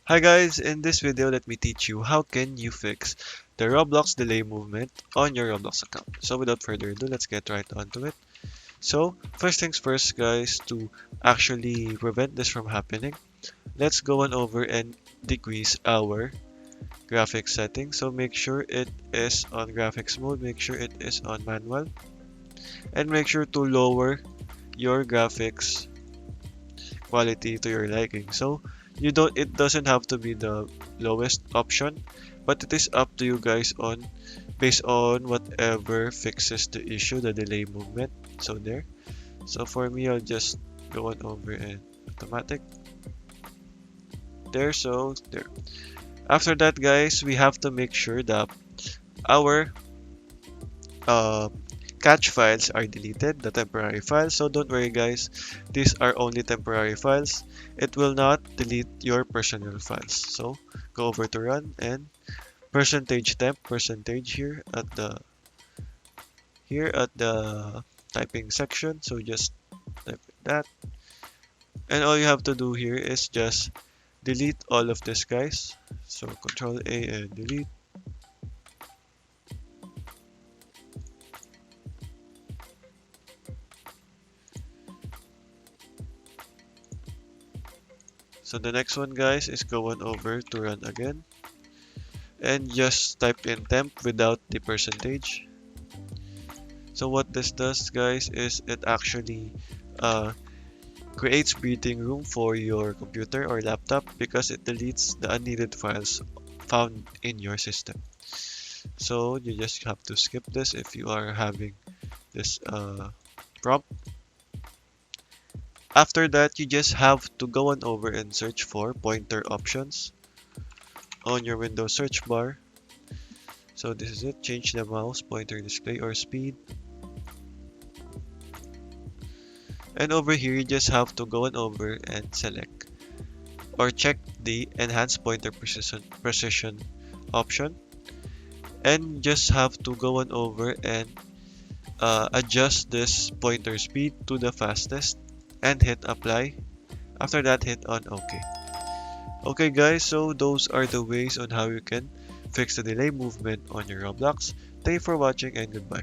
Hi guys, in this video let me teach you how can you fix the Roblox delay movement on your Roblox account. So without further ado, let's get right onto it. So first things first guys, to actually prevent this from happening, let's go on over and decrease our graphics settings. So make sure it is on graphics mode, make sure it is on manual, and make sure to lower your graphics quality to your liking. So it doesn't have to be the lowest option, but it is up to you guys on based on whatever fixes the issue, the delay movement. So there. So for me, I'll just go on over and automatic. There, so there. After that, guys, we have to make sure that our uh, cache files are deleted, the temporary files. So don't worry guys, these are only temporary files. It will not delete your personal files. So go over to run and percentage temp percentage here at the typing section. So just type that. And all you have to do here is just delete all of this guys. So control A and delete. So the next one guys is going over to run again and just type in temp without the percentage. So what this does guys is it actually uh, creates breathing room for your computer or laptop because it deletes the unneeded files found in your system. So you just have to skip this if you are having this prompt. After that, you just have to go on over and search for pointer options on your Windows search bar. So this is it. Change the mouse pointer display or speed. And over here, you just have to go on over and select or check the enhance pointer precision option. And just have to go on over and adjust this pointer speed to the fastest and hit apply. After that, hit on OK. Okay guys, so those are the ways on how you can fix the delay movement on your Roblox. Thank you for watching and goodbye.